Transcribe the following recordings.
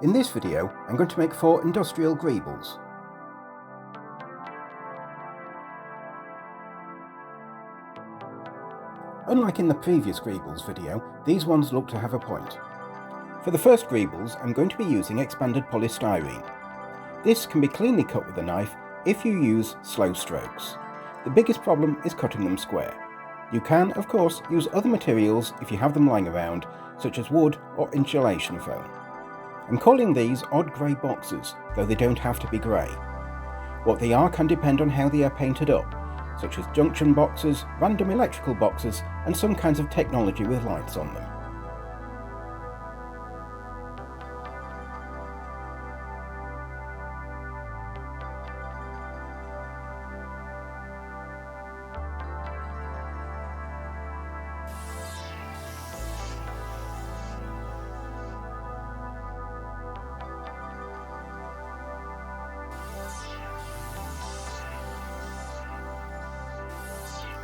In this video, I'm going to make 4 industrial Greebles. Unlike in the previous Greebles video, these ones look to have a point. For the first Greebles, I'm going to be using expanded polystyrene. This can be cleanly cut with a knife if you use slow strokes. The biggest problem is cutting them square. You can, of course, use other materials if you have them lying around, such as wood or insulation foam. I'm calling these odd grey boxes, though they don't have to be grey. What they are can depend on how they are painted up, such as junction boxes, random electrical boxes, and some kinds of technology with lights on them.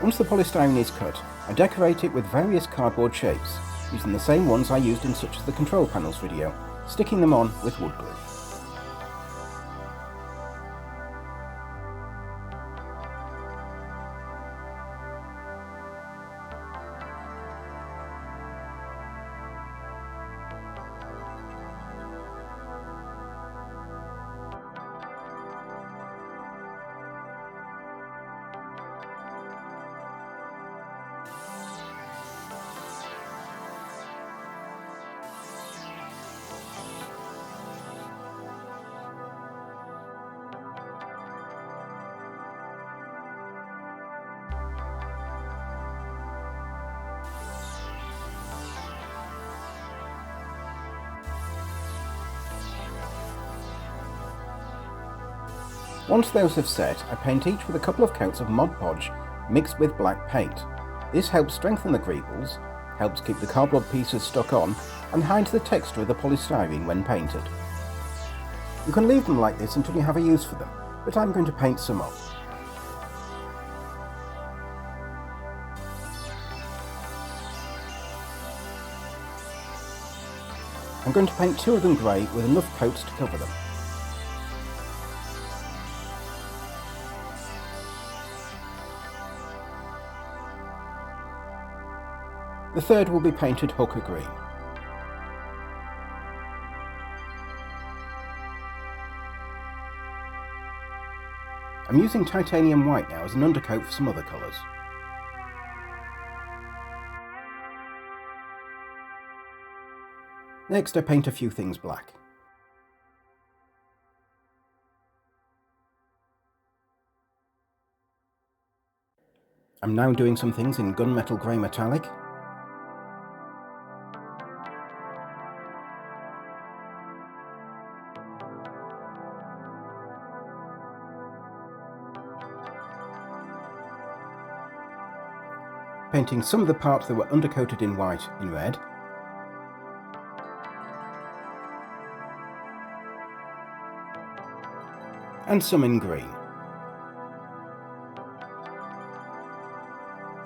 Once the polystyrene is cut, I decorate it with various cardboard shapes, using the same ones I used in such as the control panels video, sticking them on with wood glue. Once those have set, I paint each with a couple of coats of Mod Podge mixed with black paint. This helps strengthen the Greebles, helps keep the cardboard pieces stuck on, and hides the texture of the polystyrene when painted. You can leave them like this until you have a use for them, but I'm going to paint some up. I'm going to paint 2 of them grey with enough coats to cover them. The third will be painted hooker green. I'm using titanium white now as an undercoat for some other colours. Next I paint a few things black. I'm now doing some things in gunmetal grey metallic. Painting some of the parts that were undercoated in white in red. And some in green.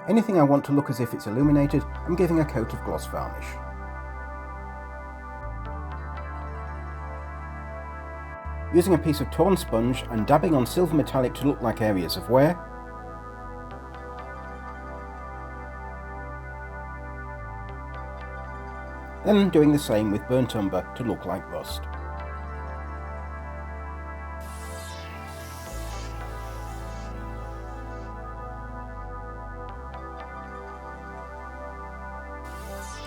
Anything I want to look as if it's illuminated, I'm giving a coat of gloss varnish. Using a piece of torn sponge and dabbing on silver metallic to look like areas of wear. Then doing the same with burnt umber to look like rust.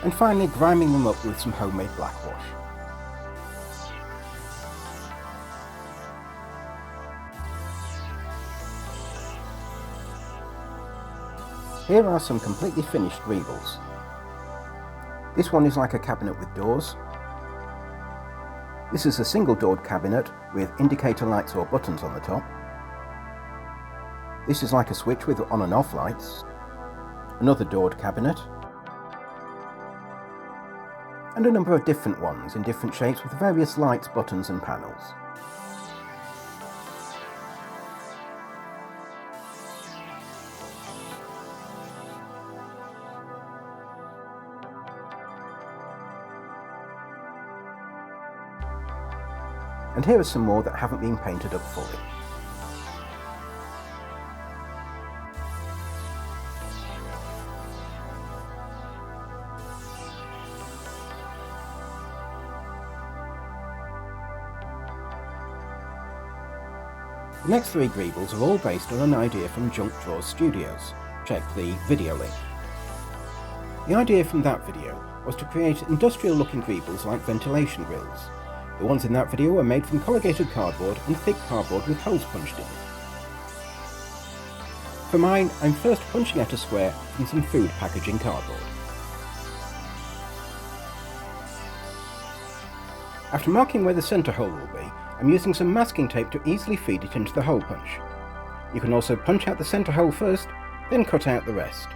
And finally grinding them up with some homemade blackwash. Here are some completely finished Greebles. This one is like a cabinet with doors. This is a single doored cabinet with indicator lights or buttons on the top. This is like a switch with on and off lights. Another doored cabinet. And a number of different ones in different shapes with various lights, buttons and panels. and here are some more that haven't been painted up fully. The next 3 Greebles are all based on an idea from Junk Drawers Studios. Check the video link. The idea from that video was to create industrial looking Greebles like ventilation grills. The ones in that video were made from corrugated cardboard and thick cardboard with holes punched in it. For mine, I'm first punching out a square from some food packaging cardboard. After marking where the centre hole will be, I'm using some masking tape to easily feed it into the hole punch. You can also punch out the centre hole first, then cut out the rest.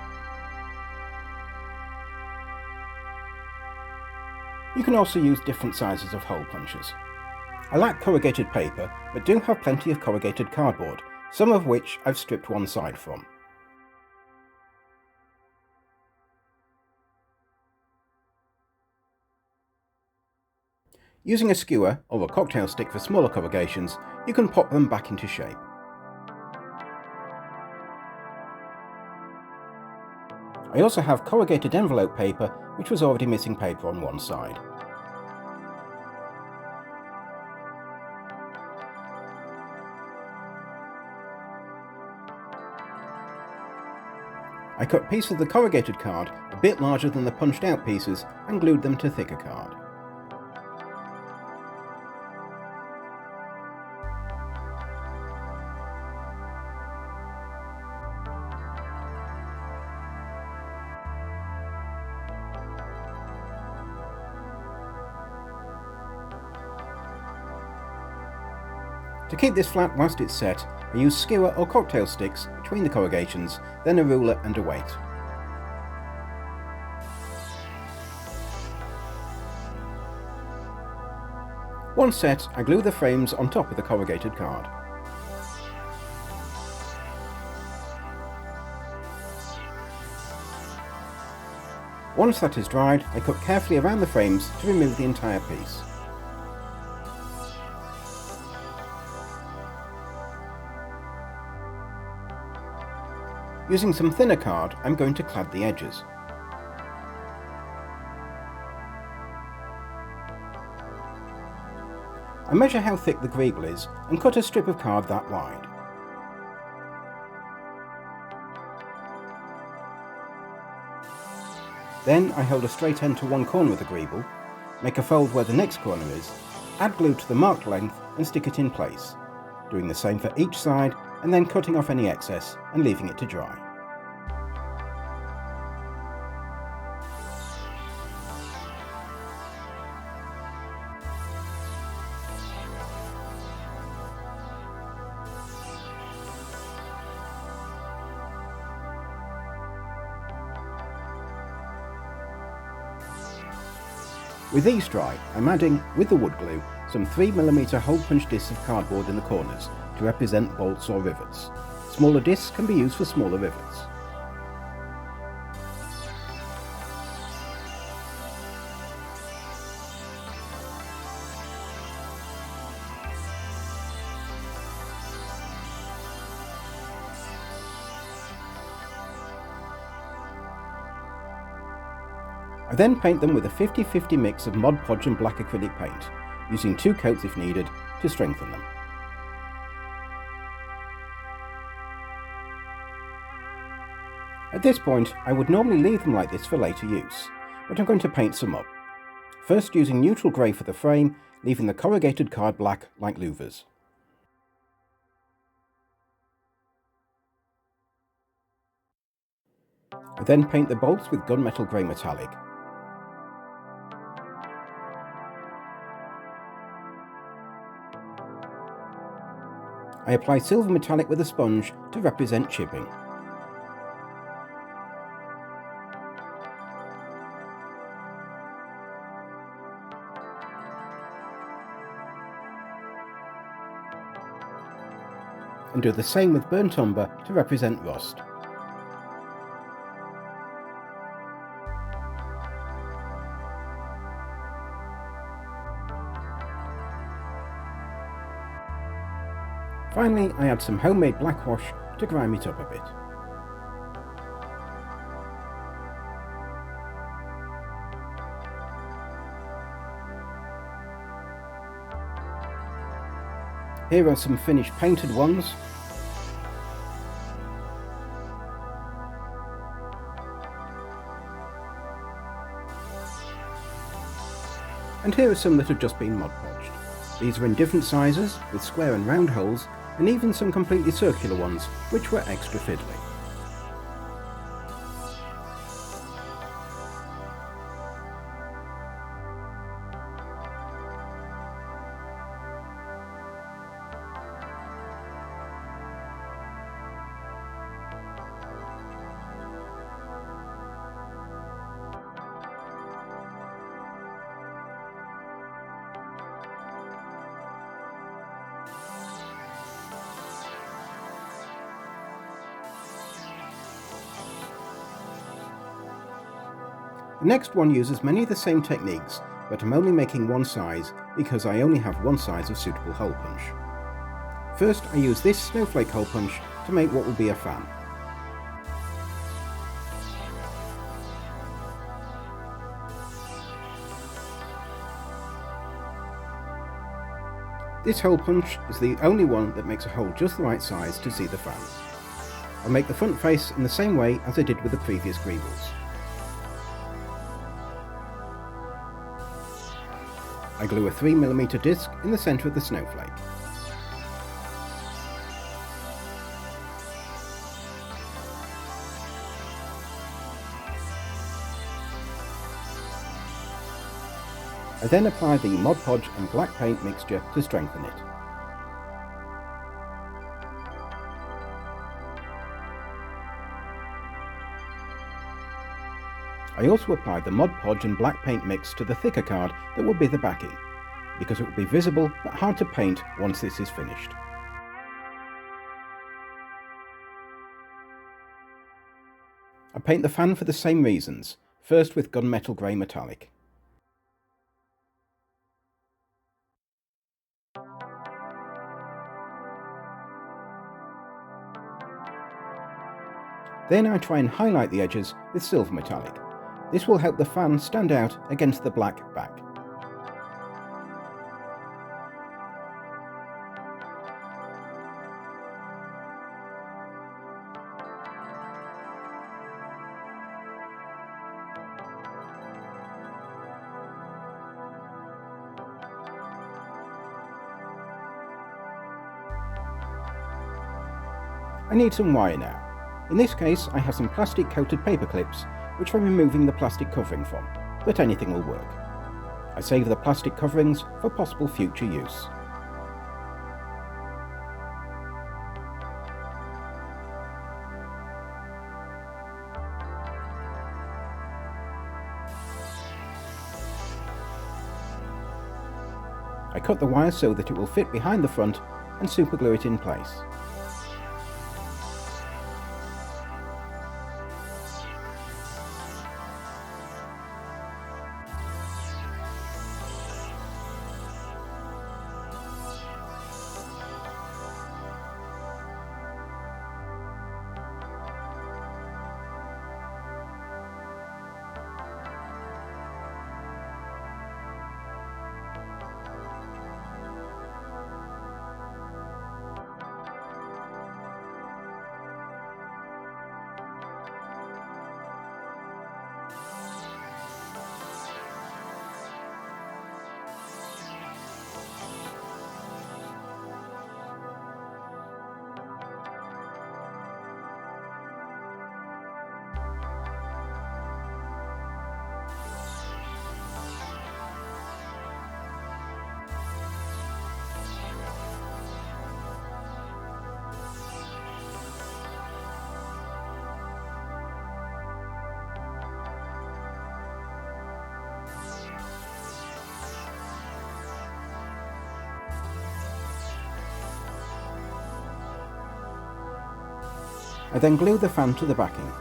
You can also use different sizes of hole punches. I lack corrugated paper, but do have plenty of corrugated cardboard, some of which I've stripped one side from. Using a skewer or a cocktail stick for smaller corrugations, you can pop them back into shape. I also have corrugated envelope paper, which was already missing paper on one side. I cut pieces of the corrugated card a bit larger than the punched out pieces and glued them to thicker card. To keep this flat whilst it's set, I use skewer or cocktail sticks between the corrugations, then a ruler and a weight. Once set, I glue the frames on top of the corrugated card. Once that is dried, I cut carefully around the frames to remove the entire piece. Using some thinner card, I'm going to clad the edges. I measure how thick the Greeble is and cut a strip of card that wide. Then I hold a straight end to one corner of the Greeble, make a fold where the next corner is, add glue to the marked length and stick it in place, doing the same for each side and then cutting off any excess and leaving it to dry. With these dry, I'm adding, with the wood glue, some 3mm hole punch discs of cardboard in the corners to represent bolts or rivets. Smaller discs can be used for smaller rivets. I then paint them with a 50-50 mix of Mod Podge and black acrylic paint, using 2 coats if needed to strengthen them. At this point, I would normally leave them like this for later use, but I'm going to paint some up. First using neutral grey for the frame, leaving the corrugated card black like louvers. I then paint the bolts with gunmetal grey metallic. I apply silver metallic with a sponge to represent chipping. And do the same with burnt umber to represent rust. Finally, I add some homemade black wash to grime it up a bit. Here are some finished painted ones. And here are some that have just been Mod Podged. These are in different sizes, with square and round holes, and even some completely circular ones, which were extra fiddly. The next one uses many of the same techniques, but I'm only making one size because I only have one size of suitable hole punch. First, I use this snowflake hole punch to make what will be a fan. This hole punch is the only one that makes a hole just the right size to see the fan. I'll make the front face in the same way as I did with the previous Greebles. I glue a 3mm disc in the centre of the snowflake. I then apply the Mod Podge and black paint mixture to strengthen it. I also applied the Mod Podge and black paint mix to the thicker card that will be the backing, because it will be visible but hard to paint once this is finished. I paint the fan for the same reasons, first with gunmetal grey metallic. Then I try and highlight the edges with silver metallic. This will help the fan stand out against the black back. I need some wire now. In this case, I have some plastic coated paper clips, which I'm removing the plastic covering from, but anything will work. I save the plastic coverings for possible future use. I cut the wire so that it will fit behind the front and superglue it in place. I then glue the fan to the backing.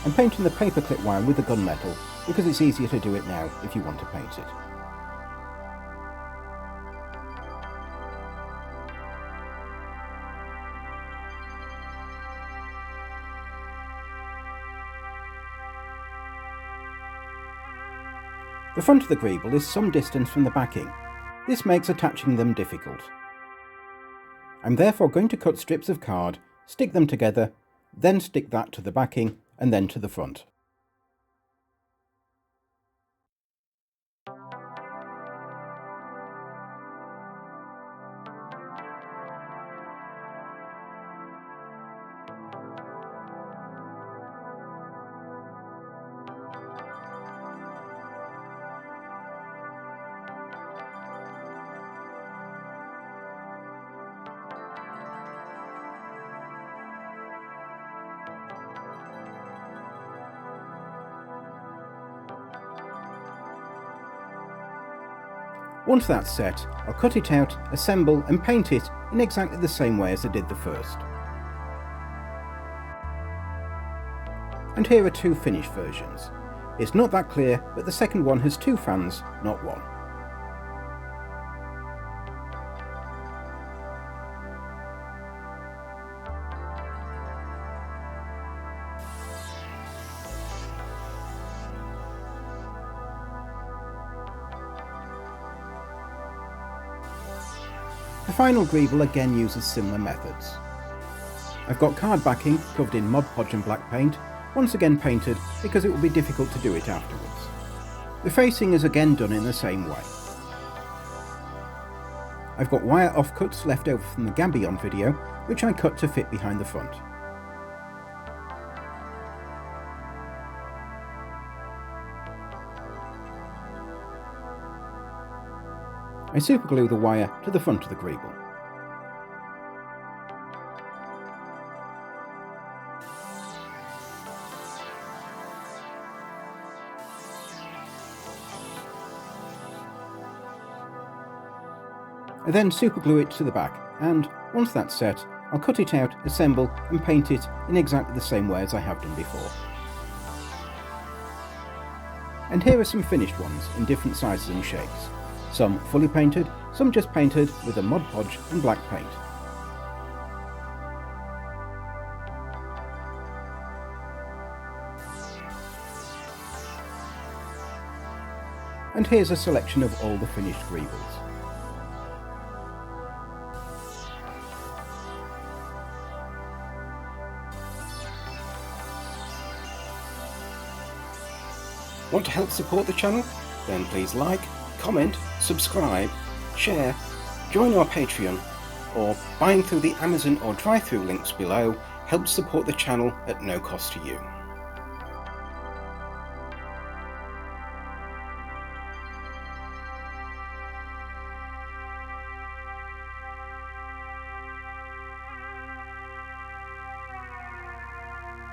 I'm painting the paperclip wire with the gunmetal because it's easier to do it now if you want to paint it. The front of the Greeble is some distance from the backing. This makes attaching them difficult. I'm therefore going to cut strips of card, stick them together, then stick that to the backing and then to the front. Once that's set, I'll cut it out, assemble and paint it in exactly the same way as I did the first. And here are two finished versions. It's not that clear, but the second one has two fans, not one. The final Greeble again uses similar methods. I've got card backing covered in Mod Podge and black paint, once again painted because it will be difficult to do it afterwards. The facing is again done in the same way. I've got wire offcuts left over from the Gambillon video, which I cut to fit behind the front. I superglue the wire to the front of the Greeble. I then superglue it to the back, and once that's set, I'll cut it out, assemble and paint it in exactly the same way as I have done before. And here are some finished ones in different sizes and shapes. Some fully painted, some just painted with a Mod Podge and black paint. And here's a selection of all the finished Greebles. Want to help support the channel? Then please like, comment, subscribe, share, join our Patreon, or buying through the Amazon or drive-thru links below helps support the channel at no cost to you.